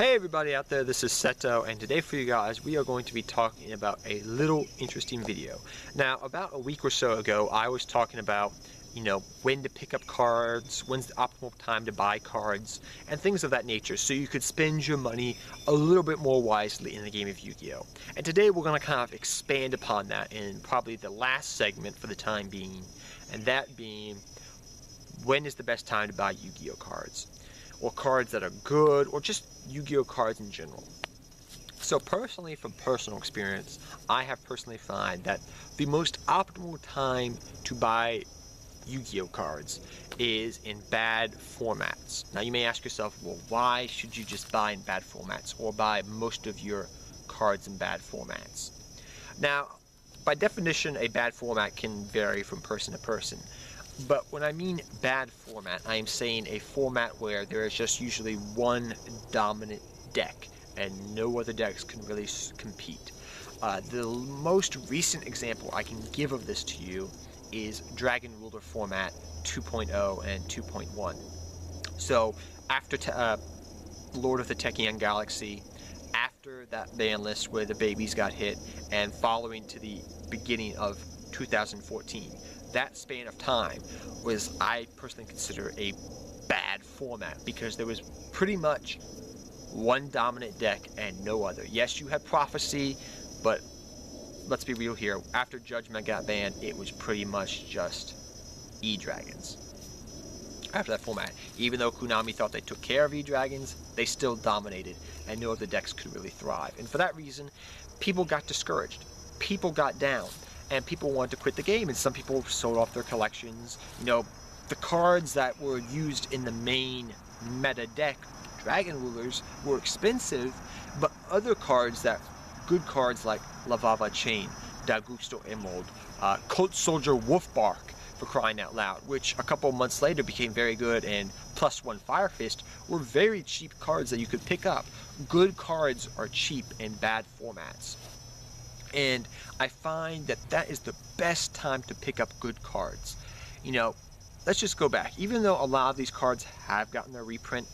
Hey everybody out there, this is Seto, and today for you guys we are going to be talking about a little interesting video. Now, about a week or so ago, I was talking about, when to pick up cards, when's the optimal time to buy cards, and things of that nature, so you could spend your money a little bit more wisely in the game of Yu-Gi-Oh! And today we're going to kind of expand upon that in probably the last segment for the time being, and that being, when is the best time to buy Yu-Gi-Oh! Cards? Or cards that are good, or just Yu-Gi-Oh! Cards in general. So personally, from personal experience, I have personally found that the most optimal time to buy Yu-Gi-Oh! Cards is in bad formats. Now you may ask yourself, well, why should you just buy in bad formats, or buy most of your cards in bad formats? Now, by definition, a bad format can vary from person to person. But when I mean bad format, I am saying a format where there is just usually one dominant deck and no other decks can really compete. The most recent example I can give of this to you is Dragon Ruler format 2.0 and 2.1. So after Lord of the Techian Galaxy, after that ban list where the babies got hit, and following to the beginning of 2014, that span of time was, I personally consider, a bad format, because there was pretty much one dominant deck and no other. Yes, you had Prophecy, but let's be real here, after Judgment got banned, it was pretty much just E-Dragons. After that format, even though Konami thought they took care of E-Dragons, they still dominated, and no other decks could really thrive. And for that reason, people got discouraged. People got down. And people wanted to quit the game, and some people sold off their collections. The cards that were used in the main meta deck, Dragon Rulers, were expensive, but other cards good cards like Lavava Chain, Dagusto Emerald, Cult Soldier Wolfbark, for crying out loud, which a couple months later became very good, and +1 Fire Fist were very cheap cards that you could pick up. Good cards are cheap in bad formats. And I find that that is the best time to pick up good cards. Let's just go back. Even though a lot of these cards have gotten their reprint,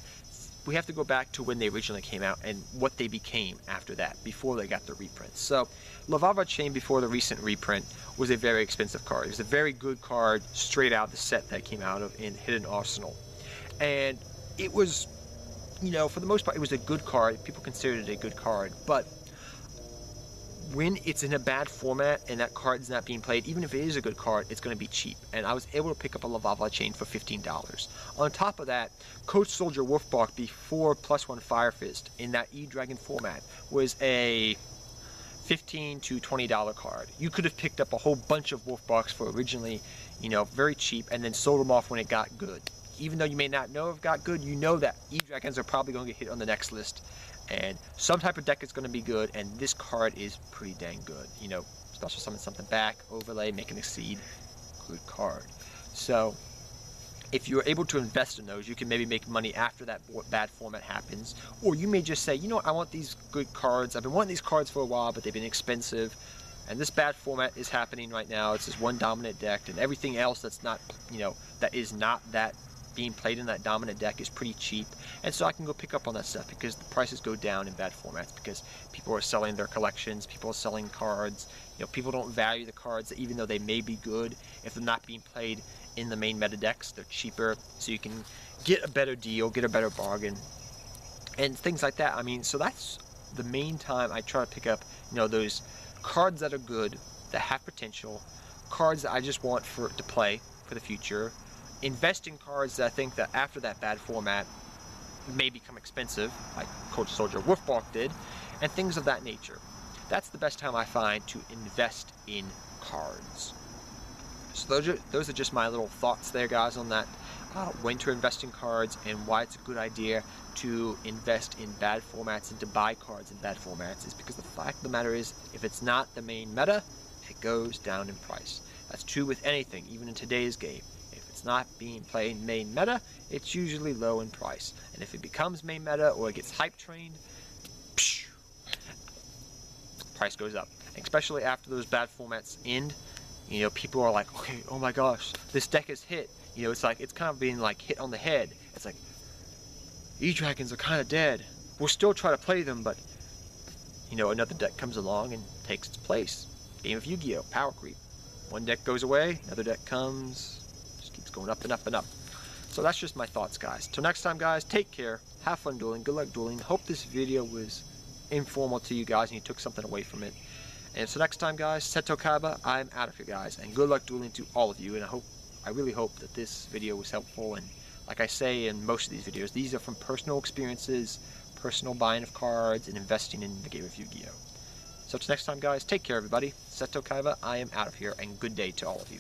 we have to go back to when they originally came out and what they became after that, before they got their reprints. So, Lavava Chain, before the recent reprint, was a very expensive card. It was a very good card, straight out of the set that came out of in Hidden Arsenal. And it was, for the most part, it was a good card. People considered it a good card, but when it's in a bad format and that card is not being played, even if it is a good card, it's going to be cheap. And I was able to pick up a Lavava Chain for $15. On top of that, Coach Soldier Wolfbark, before +1 Fire Fist, in that E-Dragon format, was a $15 to $20 card. You could have picked up a whole bunch of Wolfbarks for originally, very cheap, and then sold them off when it got good. Even though you may not know if it got good, you know that E-Dragons are probably going to get hit on the next list. And some type of deck is going to be good, and this card is pretty dang good. Special summon something back, overlay, make an exceed, good card. So, if you're able to invest in those, you can maybe make money after that bad format happens. Or you may just say, I want these good cards. I've been wanting these cards for a while, but they've been expensive. And this bad format is happening right now. It's this one dominant deck, and everything else that's not, that is not that being played in that dominant deck is pretty cheap, and so I can go pick up on that stuff because the prices go down in bad formats, because people are selling their collections, people are selling cards. People don't value the cards, even though they may be good. If they're not being played in the main meta decks, they're cheaper, so you can get a better deal, get a better bargain, and things like that. So that's the main time I try to pick up, those cards that are good, that have potential, cards that I just want to play for the future. Invest in cards that I think that after that bad format may become expensive, like Coach Soldier Wolfbark did, and things of that nature. That's the best time I find to invest in cards. So those are just my little thoughts there, guys, on that. When to invest in cards and why it's a good idea to invest in bad formats and to buy cards in bad formats is because the fact of the matter is, if it's not the main meta, it goes down in price. That's true with anything, even in today's game. If it's not being played in main meta, it's usually low in price. And if it becomes main meta or it gets hype trained, price goes up. And especially after those bad formats end, people are like, okay, oh my gosh, this deck is hit. It's kind of being like hit on the head. It's like, E-Dragons are kind of dead. we'll still try to play them, but you know, another deck comes along and takes its place. Game of Yu-Gi-Oh! Power creep. One deck goes away, another deck comes, just keeps going up and up and up. So that's just my thoughts, guys. Till next time, guys, take care, have fun dueling, good luck dueling. Hope this video was informal to you guys and you took something away from it. And so next time, guys, Seto Kaiba, I'm out of here, guys, and good luck dueling to all of you. And I really hope that this video was helpful. And like I say in most of these videos, these are from personal experiences, personal buying of cards, and investing in the game of Yu-Gi-Oh! So till next time, guys, take care, everybody. Seto Kaiba, I am out of here, and good day to all of you.